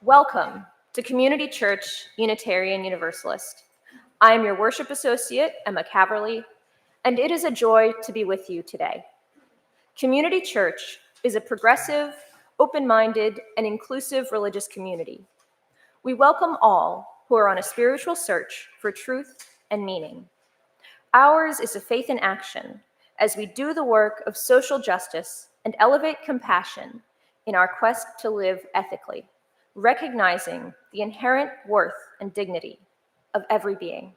Welcome to Community Church Unitarian Universalist. I am your worship associate, Emma Caverly, and it is a joy to be with you today. Community Church is a progressive, open-minded, and inclusive religious community. We welcome all who are on a spiritual search for truth and meaning. Ours is a faith in action as we do the work of social justice and elevate compassion in our quest to live ethically, recognizing the inherent worth and dignity of every being.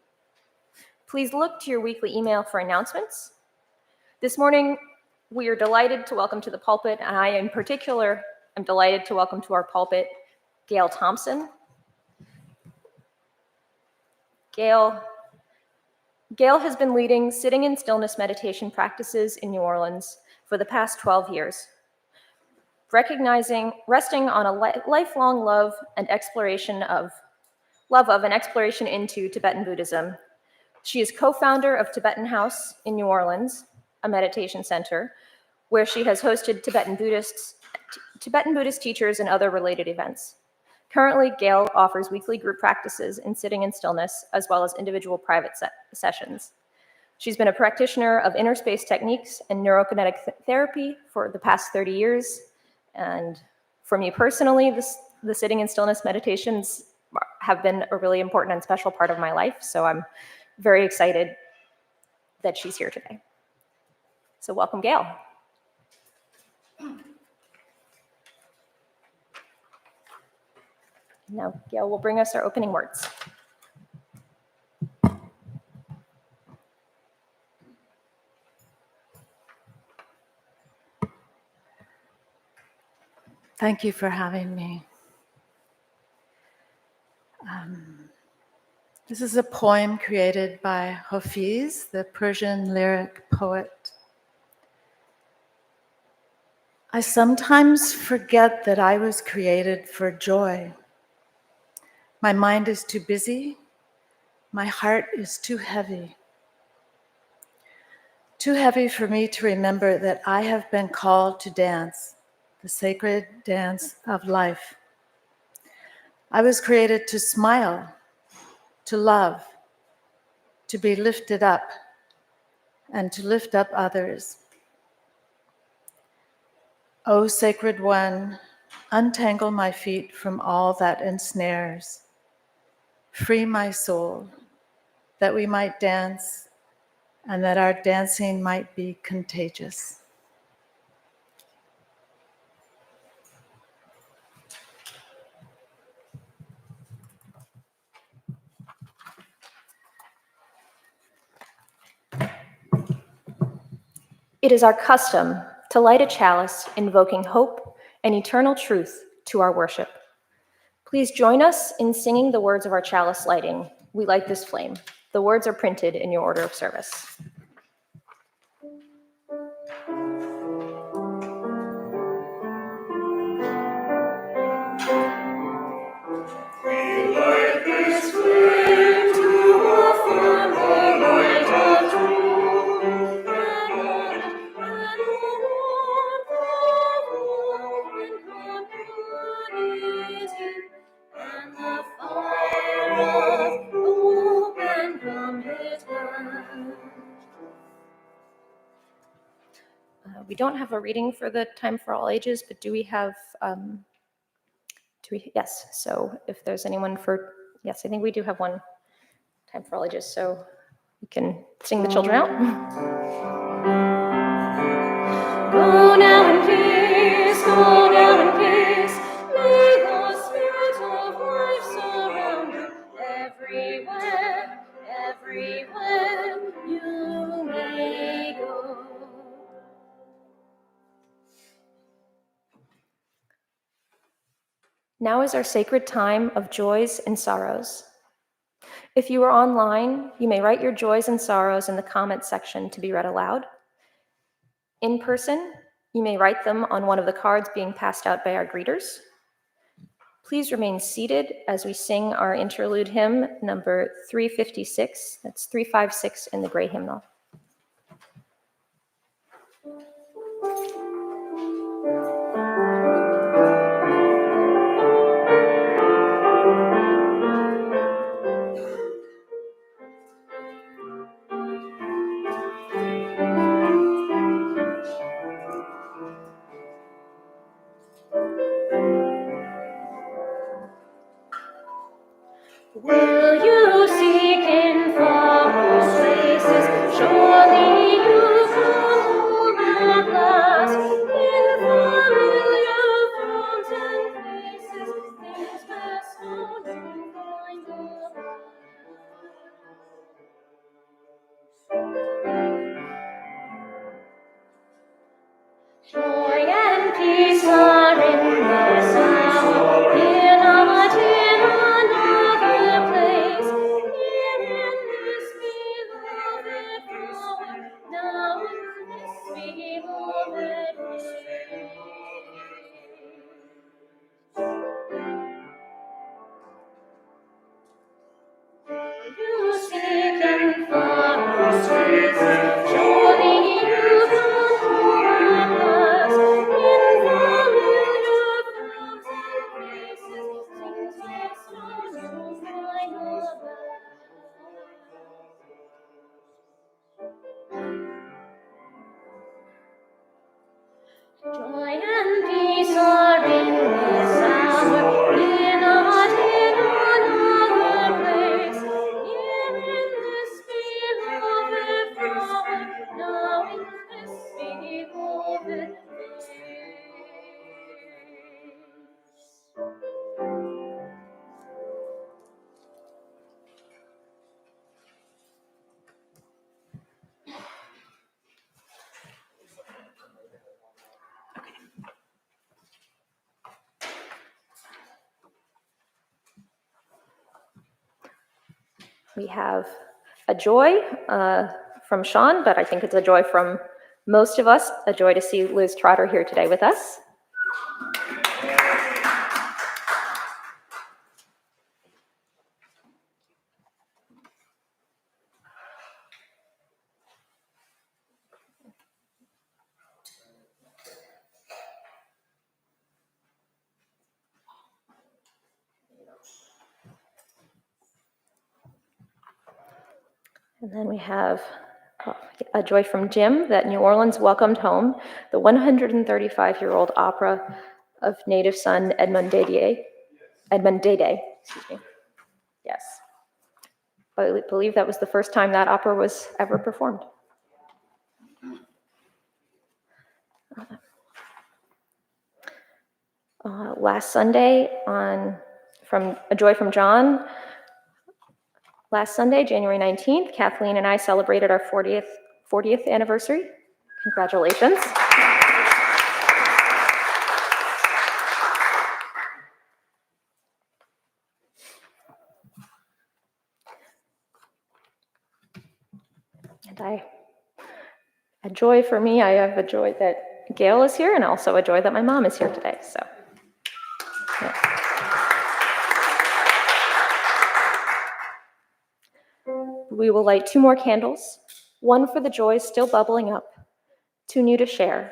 Please look to your weekly email for announcements. This morning, we are delighted to welcome to the pulpit, and I in particular am delighted to welcome to our pulpit Gael Thompson. Gael has been leading sitting in stillness meditation practices in New Orleans for the past 12 years. Resting on a lifelong love and exploration into Tibetan Buddhism. She is co-founder of Tibetan House in New Orleans, a meditation center, where she has hosted Tibetan Buddhist teachers and other related events. Currently, Gael offers weekly group practices in sitting in stillness, as well as individual private sessions. She's been a practitioner of InnerSpaceTechniques and NeuroKinetic therapy for the past 30 years. And for me personally, the sitting in stillness meditations have been a really important and special part of my life. So I'm very excited that she's here today. So welcome, Gael. Now, Gael will bring us our opening words. Thank you for having me. This is a poem created by Hafiz, the Persian lyric poet. I sometimes forget that I was created for joy. My mind is too busy. My heart is too heavy. Too heavy for me to remember that I have been called to dance, the sacred dance of life. I was created to smile, to love, to be lifted up, and to lift up others. O Sacred One, untangle my feet from all that ensnares. Free my soul, that we might dance, and that our dancing might be contagious. It is our custom to light a chalice invoking hope and eternal truth to our worship. Please join us in singing the words of our chalice lighting. We light this flame. The words are printed in your order of service. We don't have a reading for the Time for All Ages, but do we have, yes, so if there's anyone for, yes, I think we do have one Time for All Ages, so we can sing the children out. Go now in peace, go now in peace, may the spirit of life surround you everywhere, everywhere you may go. Now is our sacred time of joys and sorrows. If you are online, you may write your joys and sorrows in the comments section to be read aloud. In person, you may write them on one of the cards being passed out by our greeters. Please remain seated as we sing our interlude hymn, number 356. That's 356 in the gray hymnal. Joy and peace are in this hour, not in another place. Here in this beloved flower, now in this beloved place. We have a joy from Sean, but I think it's a joy from most of us, a joy to see Liz Trotter here today with us. And then we have a joy from Jim that New Orleans welcomed home the 135-year-old opera of native son Edmund Dede, excuse me. Yes. I believe that was the first time that opera was ever performed. Last Sunday from a joy from John. Last Sunday, January 19th, Kathleen and I celebrated our 40th anniversary. Congratulations. And a joy for me, I have a joy that Gail is here and also a joy that my mom is here today, so. Yeah. We will light 2 more candles, one for the joys still bubbling up, too new to share,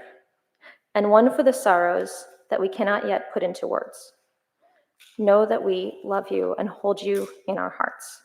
and one for the sorrows that we cannot yet put into words. Know that we love you and hold you in our hearts.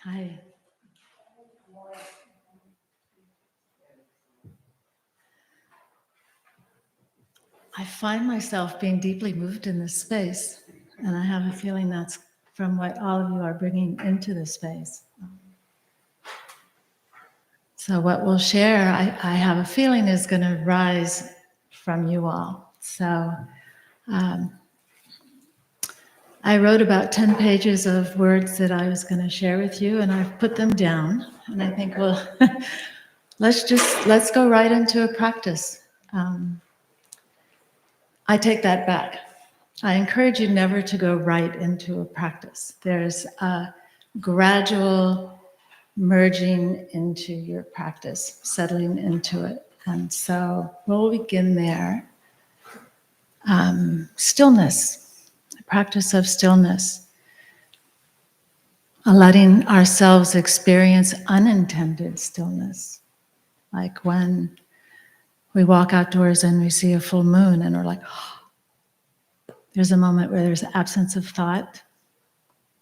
Hi. I find myself being deeply moved in this space, and I have a feeling that's from what all of you are bringing into this space. So what we'll share, I have a feeling is going to rise from you all. So I wrote about 10 pages of words that I was going to share with you, and I've put them down. And I think, well, let's go right into a practice. I take that back. I encourage you never to go right into a practice. There's a gradual merging into your practice, settling into it. And so we'll begin there. Stillness, the practice of stillness. Letting ourselves experience unintended stillness. Like when we walk outdoors and we see a full moon and we're like, oh. There's a moment where there's absence of thought.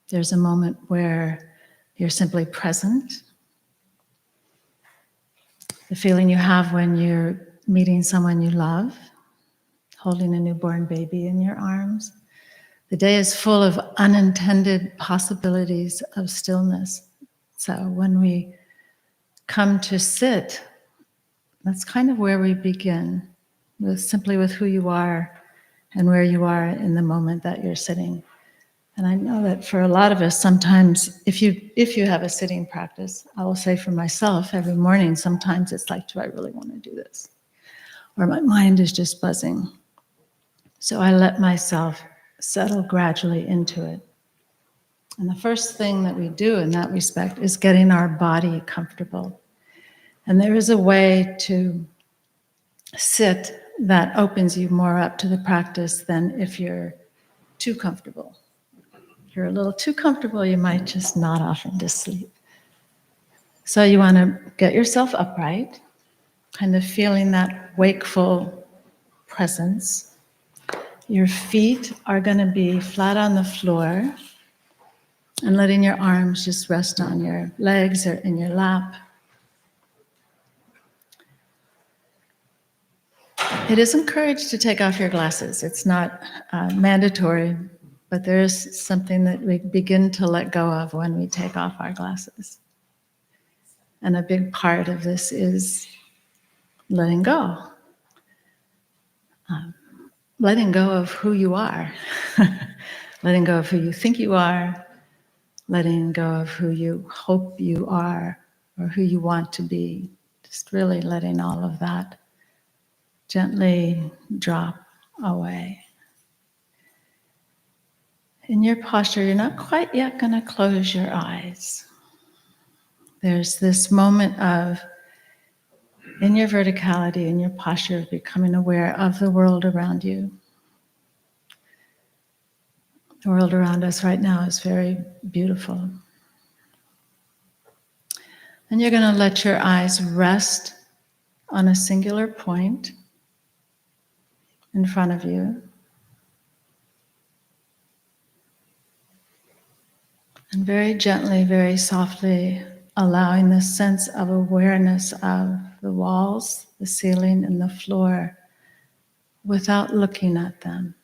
There's a moment where you're simply present. The feeling you have when you're meeting someone you love, holding a newborn baby in your arms. The day is full of unintended possibilities of stillness. So when we come to sit, that's kind of where we begin, simply with who you are and where you are in the moment that you're sitting. And I know that for a lot of us, sometimes if you have a sitting practice, I will say for myself, every morning, sometimes it's like, do I really want to do this? Or my mind is just buzzing. So I let myself settle gradually into it. And the first thing that we do in that respect is getting our body comfortable. And there is a way to sit that opens you more up to the practice than if you're too comfortable. If you're a little too comfortable, you might just nod off into sleep. So you want to get yourself upright, kind of feeling that wakeful presence. Your feet are going to be flat on the floor and letting your arms just rest on your legs or in your lap. It is encouraged to take off your glasses. It's not mandatory, but there is something that we begin to let go of when we take off our glasses. And a big part of this is letting go. Letting go of who you are. Letting go of who you think you are. Letting go of who you hope you are or who you want to be. Just really letting all of that gently drop away. In your posture, you're not quite yet going to close your eyes. There's this moment of, in your verticality, in your posture, of becoming aware of the world around you. The world around us right now is very beautiful. And you're going to let your eyes rest on a singular point in front of you. And very gently, very softly, allowing this sense of awareness of the walls, the ceiling, and the floor without looking at them.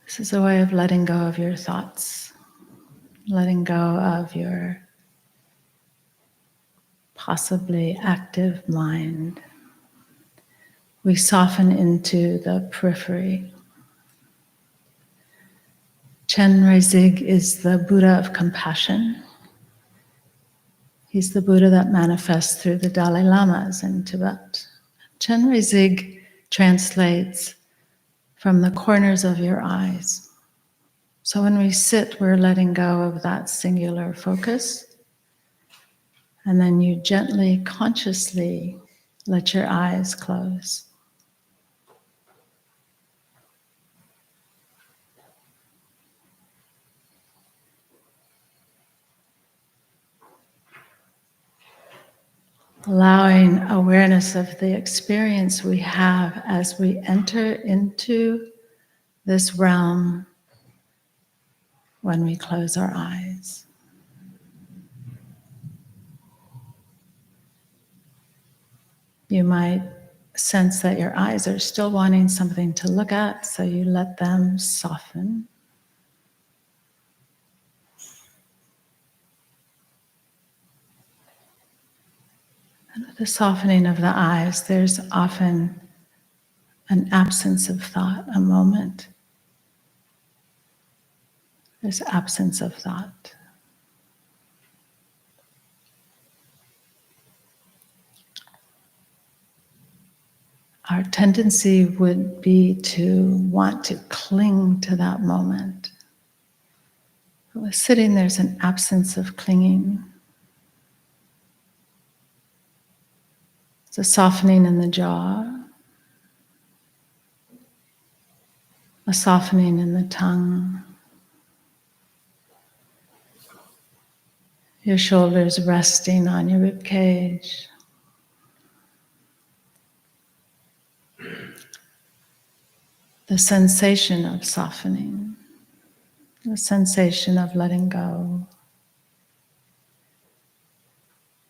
This is a way of letting go of your thoughts, letting go of your possibly active mind. We soften into the periphery. Chenrezig is the Buddha of compassion. He's the Buddha that manifests through the Dalai Lamas in Tibet. Chenrezig translates from the corners of your eyes. So when we sit, we're letting go of that singular focus. And then you gently, consciously let your eyes close. Allowing awareness of the experience we have as we enter into this realm when we close our eyes. You might sense that your eyes are still wanting something to look at, so you let them soften. And with the softening of the eyes, there's often an absence of thought, a moment. There's absence of thought. Our tendency would be to want to cling to that moment. But with sitting, there's an absence of clinging. It's a softening in the jaw, a softening in the tongue, your shoulders resting on your rib cage. The sensation of softening, the sensation of letting go,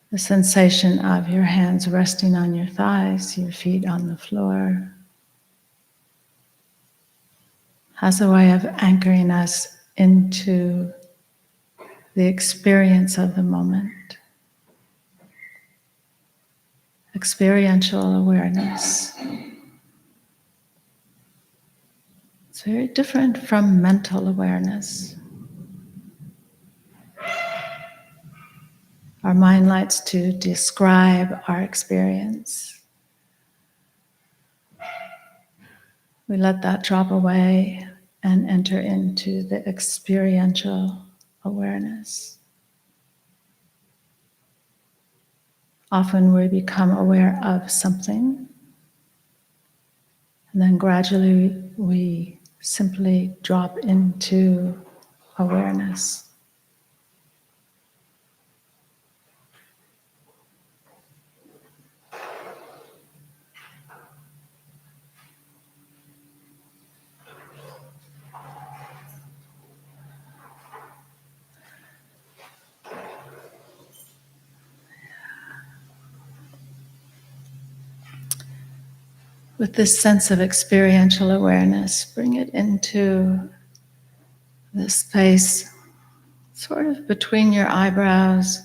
the sensation of your hands resting on your thighs, your feet on the floor, has a way of anchoring us into the experience of the moment. Experiential awareness. It's very different from mental awareness. Our mind likes to describe our experience. We let that drop away and enter into the experiential awareness. Often we become aware of something, and then gradually we simply drop into awareness. With this sense of experiential awareness, bring it into the space sort of between your eyebrows,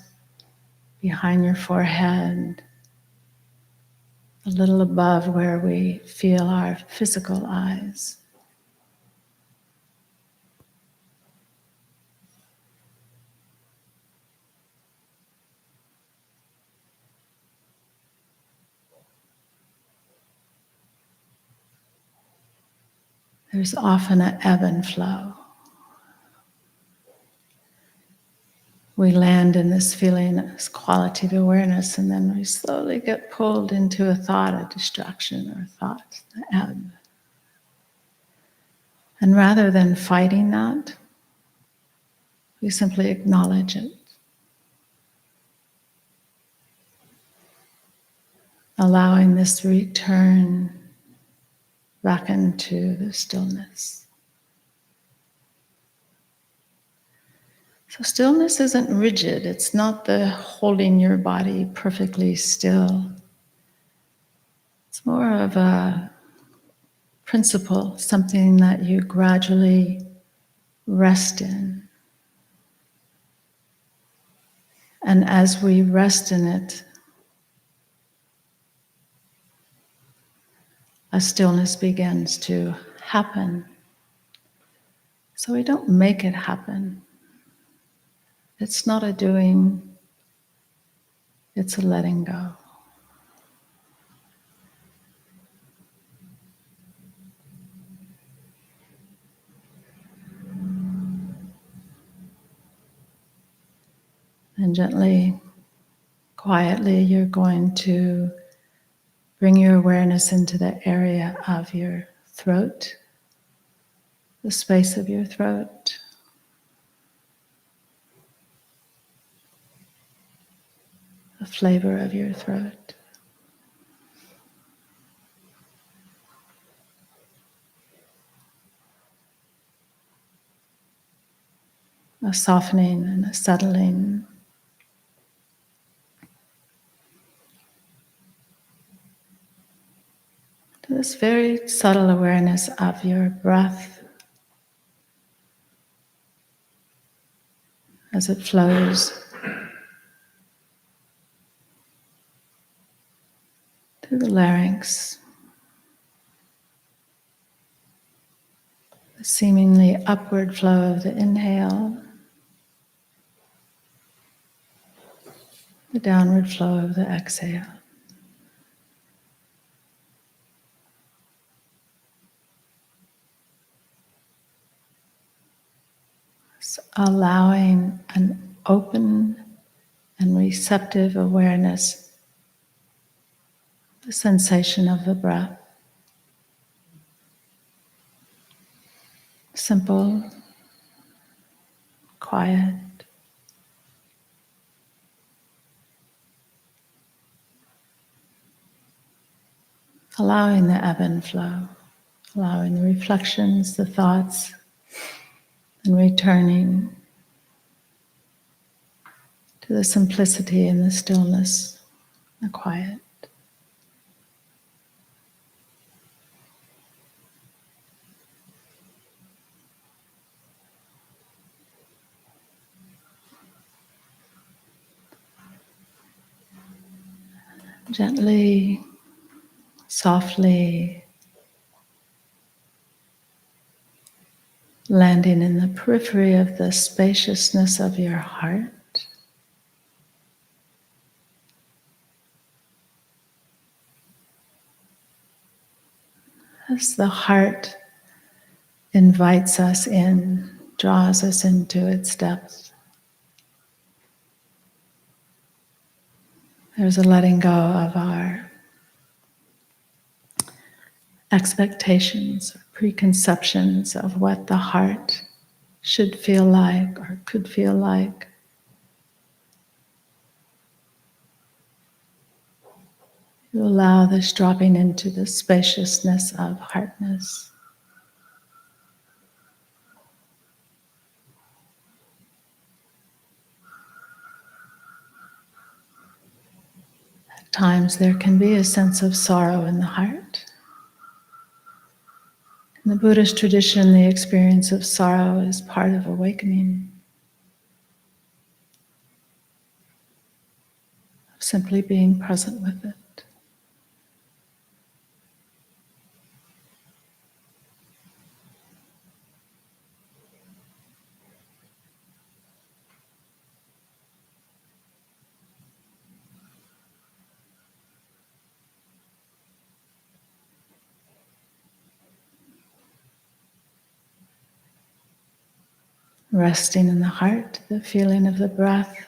behind your forehead, a little above where we feel our physical eyes. There's often an ebb and flow. We land in this feeling, this quality of awareness, and then we slowly get pulled into a thought, a distraction, or thought, the ebb. And rather than fighting that, we simply acknowledge it, allowing this return back into the stillness. So stillness isn't rigid. It's not the holding your body perfectly still. It's more of a principle, something that you gradually rest in. And as we rest in it, a stillness begins to happen. So we don't make it happen. It's not a doing, it's a letting go. And gently, quietly, you're going to bring your awareness into the area of your throat, the space of your throat. The flavor of your throat. A softening and a settling. To this very subtle awareness of your breath as it flows through the larynx, the seemingly upward flow of the inhale, the downward flow of the exhale. So allowing an open and receptive awareness, the sensation of the breath. Simple, quiet. Allowing the ebb and flow, allowing the reflections, the thoughts, and returning to the simplicity and the stillness, the quiet. Gently, softly, landing in the periphery of the spaciousness of your heart. As the heart invites us in, draws us into its depth, there's a letting go of our expectations or preconceptions of what the heart should feel like or could feel like. You allow this dropping into the spaciousness of heartness. At times there can be a sense of sorrow in the heart. In the Buddhist tradition, the experience of sorrow is part of awakening, of simply being present with it. Resting in the heart, the feeling of the breath,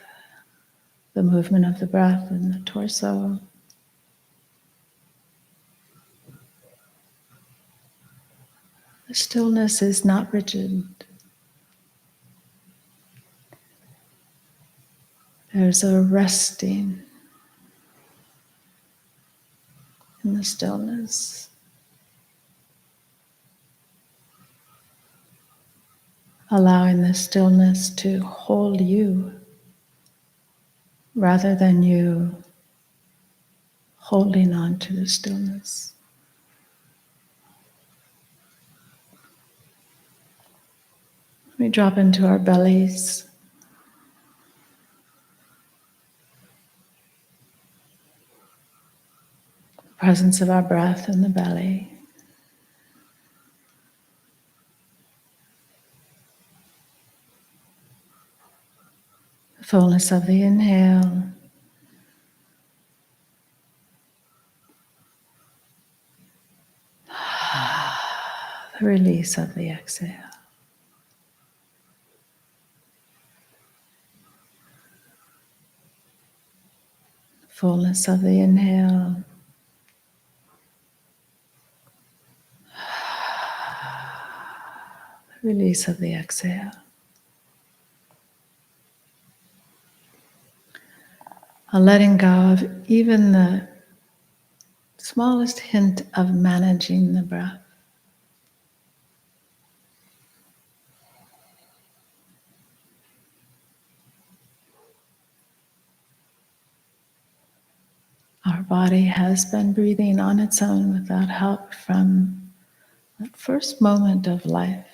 the movement of the breath in the torso. The stillness is not rigid. There's a resting in the stillness. Allowing the stillness to hold you rather than you holding on to the stillness. We drop into our bellies. The presence of our breath in the belly. The fullness of the inhale. The release of the exhale. Fullness of the inhale. The release of the exhale. A letting go of even the smallest hint of managing the breath. Our body has been breathing on its own without help from that first moment of life.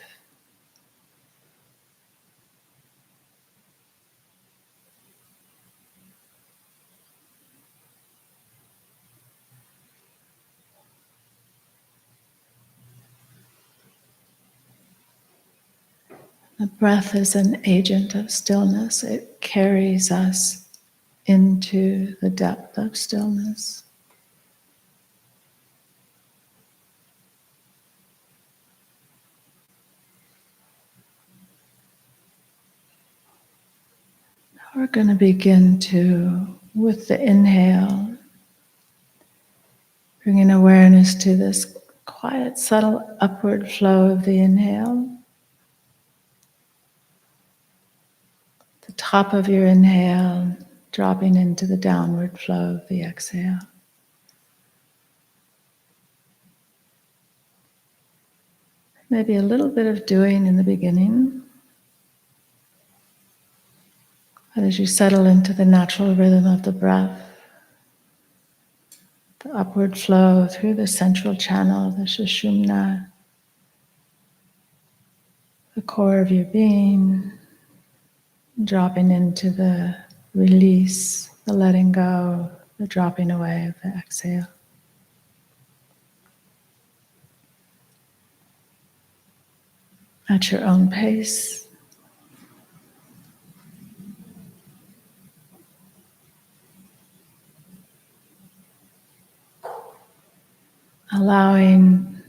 The breath is an agent of stillness. It carries us into the depth of stillness. We're going to begin to, with the inhale, bringing awareness to this quiet, subtle upward flow of the inhale. The top of your inhale, dropping into the downward flow of the exhale. Maybe a little bit of doing in the beginning. But as you settle into the natural rhythm of the breath, the upward flow through the central channel, the Sushumna, the core of your being, dropping into the release, the letting go, the dropping away of the exhale. at your own pace. Allowing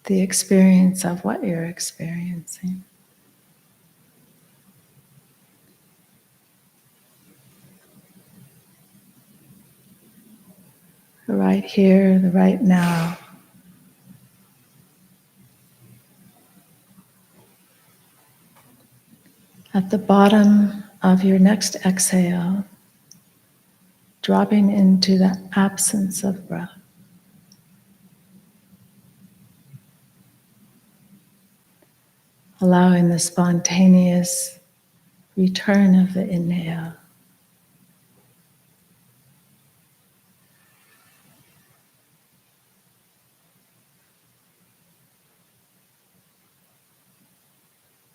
the experience of what you're experiencing. The right here, the right now. At the bottom of your next exhale, dropping into the absence of breath. Allowing the spontaneous return of the inhale.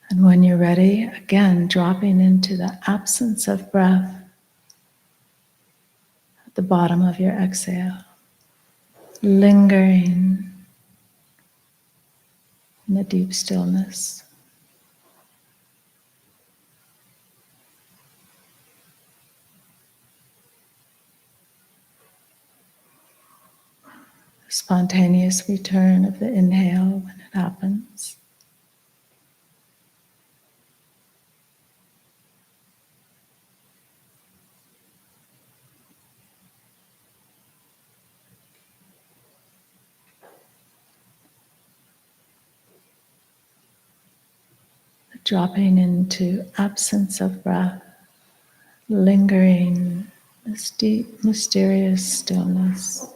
And when you're ready, again, dropping into the absence of breath at the bottom of your exhale. Lingering in the deep stillness. Spontaneous return of the inhale when it happens. Dropping into absence of breath, lingering this deep, mysterious stillness.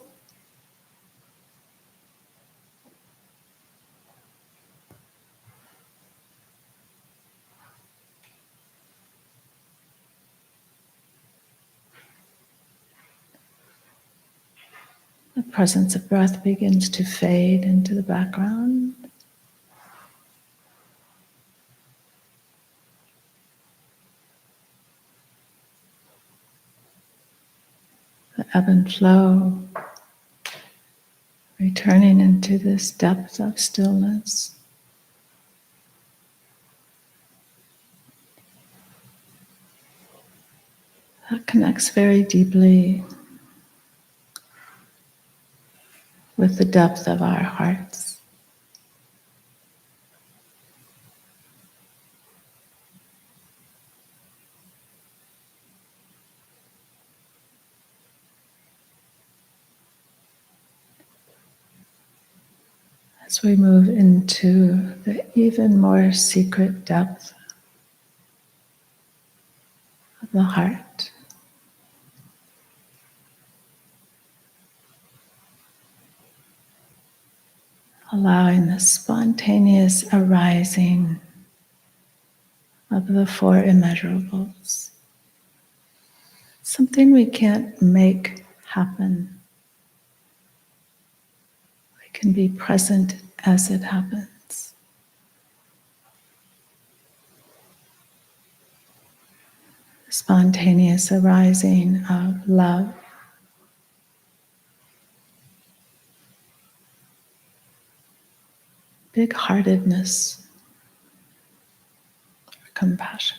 The presence of breath begins to fade into the background. The ebb and flow, returning into this depth of stillness. That connects very deeply with the depth of our hearts. As we move into the even more secret depth of the heart, allowing the spontaneous arising of the four immeasurables. Something we can't make happen. We can be present as it happens. Spontaneous arising of love, big-heartedness, compassion,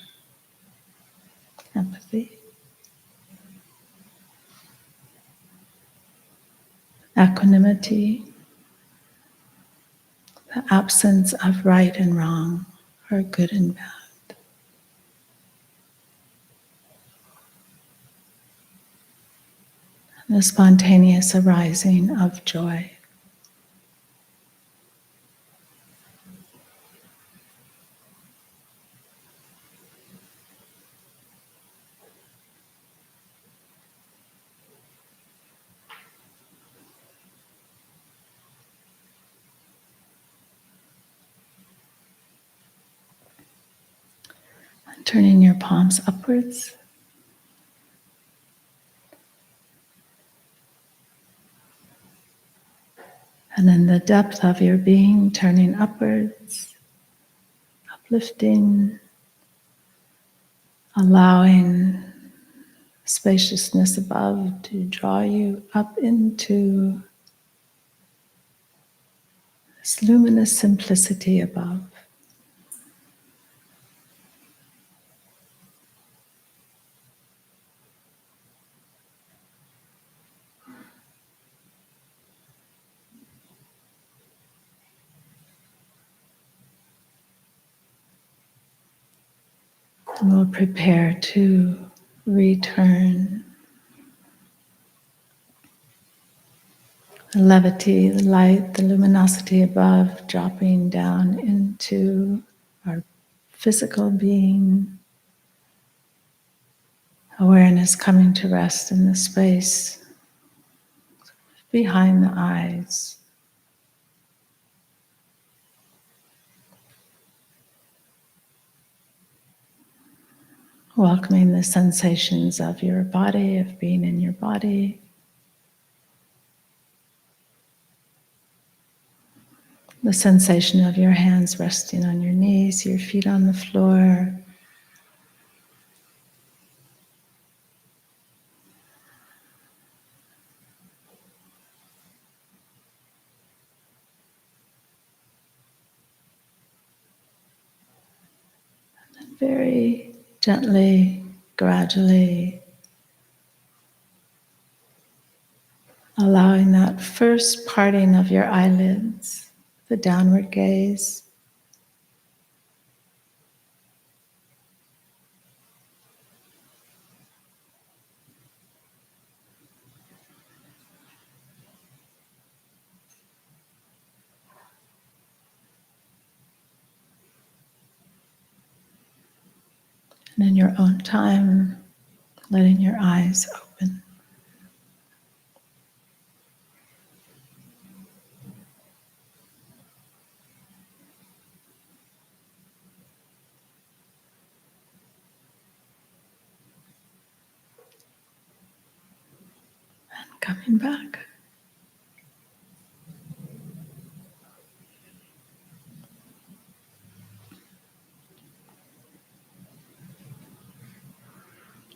empathy, equanimity, the absence of right and wrong, or good and bad. And the spontaneous arising of joy. Turning your palms upwards. And in the depth of your being, turning upwards, uplifting, allowing spaciousness above to draw you up into this luminous simplicity above. And we'll prepare to return. The levity, the light, the luminosity above dropping down into our physical being. Awareness coming to rest in the space behind the eyes. Welcoming the sensations of your body, of being in your body. The sensation of your hands resting on your knees, your feet on the floor. And very gently, gradually, allowing that first parting of your eyelids, the downward gaze. And in your own time, letting your eyes open. And coming back.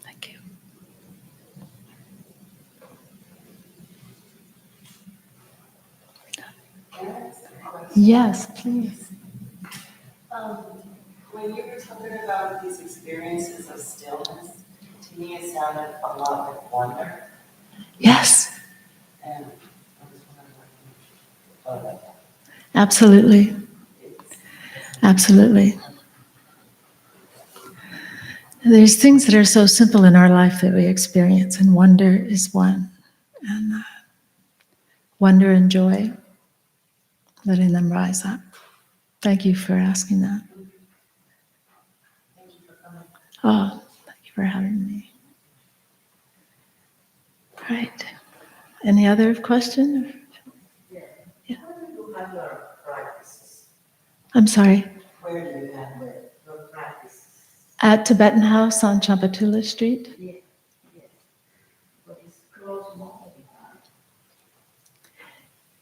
Thank you. Yes, please. When you were talking about these experiences of stillness, to me it sounded a lot like wonder. Yes, And I was wondering what you thought about that. absolutely. Absolutely. There's things that are so simple in our life that we experience, and wonder is one. And wonder and joy, letting them rise up. Thank you for asking that. Thank you for coming. Oh, thank you for having me. All right. Any other question? Yeah. Yeah. Where do you have your practices? I'm sorry. Where do you have your practices? At Tibetan House on Champatula Street. Yeah. But it's closed now.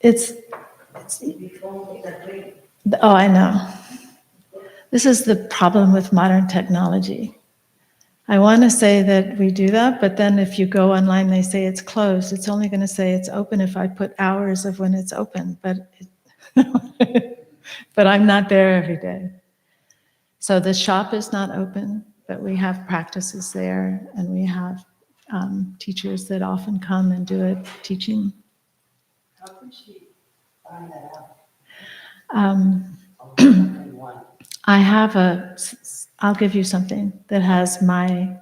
It's Before the dream. oh, I know. This is the problem with modern technology. I want to say that we do that, but then if you go online, they say it's closed. It's only going to say it's open if I put hours of when it's open, but but I'm not there every day. So the shop is not open, but we have practices there, and we have teachers that often come and do a teaching. How could she find that out? Um, Only one. I have I'll give you something that has my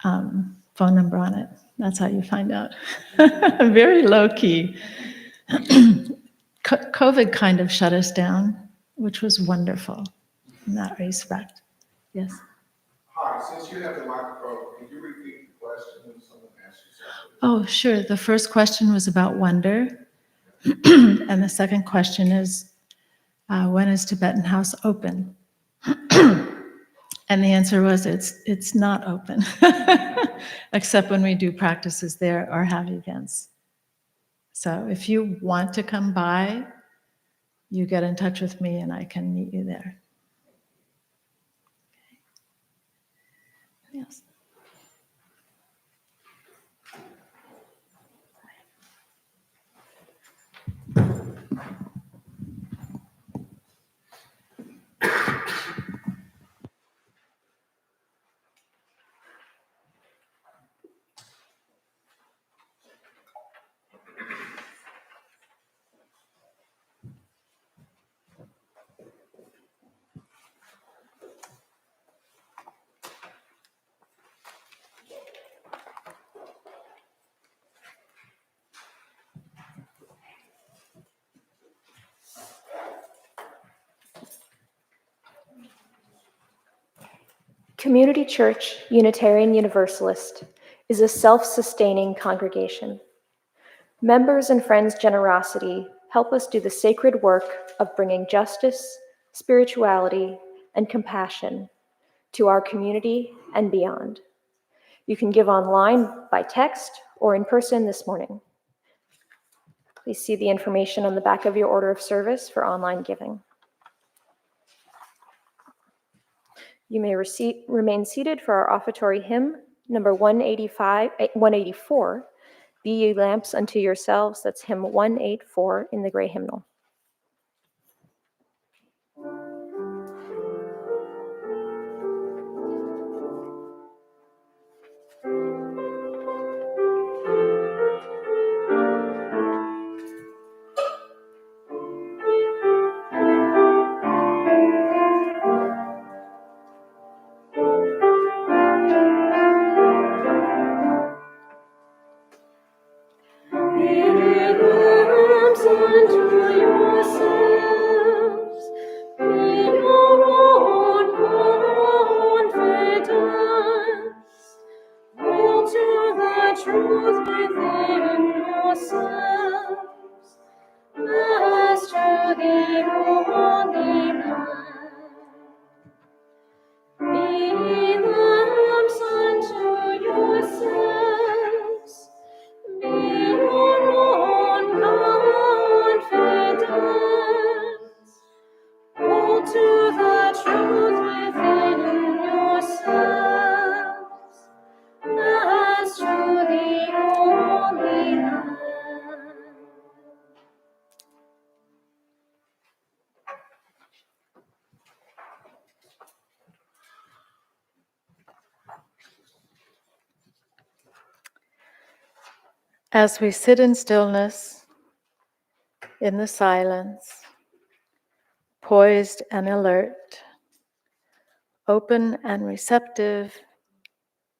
phone number on it. That's how you find out. Very low key. COVID kind of shut us down, which was wonderful in that respect. Yes. Hi, since you have the microphone, can you repeat the question when someone asks you something? Oh, sure. The first question was about wonder. And the second question is, when is Tibetan House open? And the answer was, it's not open, except when we do practices there or have events. So if you want to come by, you get in touch with me and I can meet you there. Yes. Community Church Unitarian Universalist is a self-sustaining congregation. Members and friends' generosity help us do the sacred work of bringing justice, spirituality, and compassion to our community and beyond. You can give online, by text, or in person this morning. Please see the information on the back of your order of service for online giving. You may remain seated for our offertory hymn, number 184, Be Ye Lamps Unto Yourselves. That's hymn 184 in the gray hymnal. As we sit in stillness, in the silence, poised and alert, open and receptive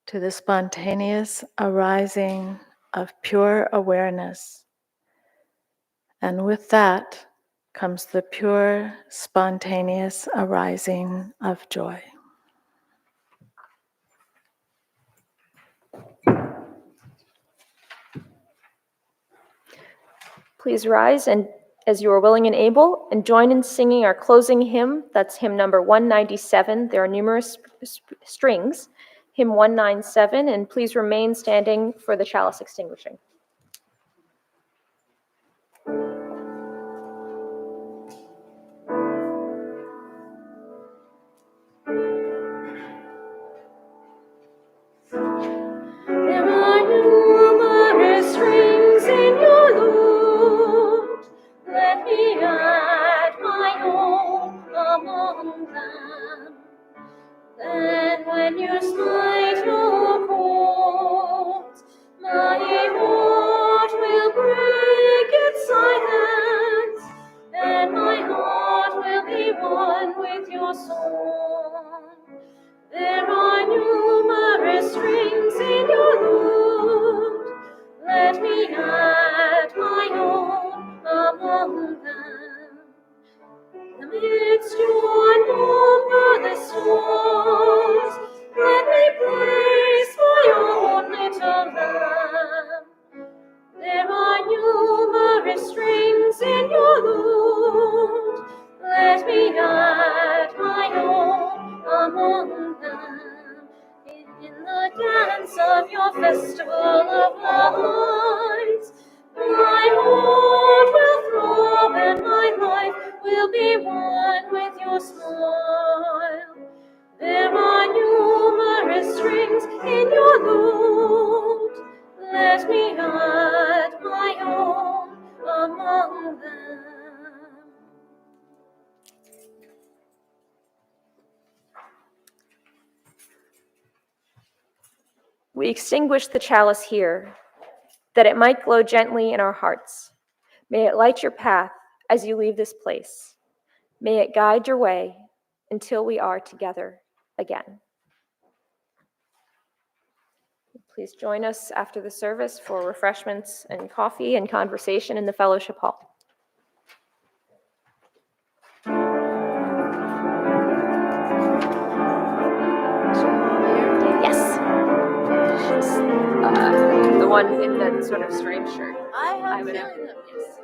to the spontaneous arising of pure awareness. And with that comes the pure, spontaneous arising of joy. Please rise and, as you are willing and able, and join in singing our closing hymn. That's hymn number 197. There are numerous strings. Hymn 197, and please remain standing for the chalice extinguishing. There are numerous strings in your lute. Let me add my own among them. Then when you smite your chords, my heart will break its silence, and my heart will be one with your song. There are numerous strings in your lute. Let me add my own among them. Amidst your numberless stars, let me praise my own little lamb. There are numerous strings in your lute. Let me add my own among them. In the dance of your festival of lights, my heart will throb and my life will be one with your smile. There are numerous strings in your lute. Let me add my own among them. We extinguish the chalice here, that it might glow gently in our hearts. May it light your path as you leave this place. May it guide your way until we are together again. Please join us after the service for refreshments and coffee and conversation in the fellowship hall. one in the sort of striped shirt. I have I would feeling them, yes.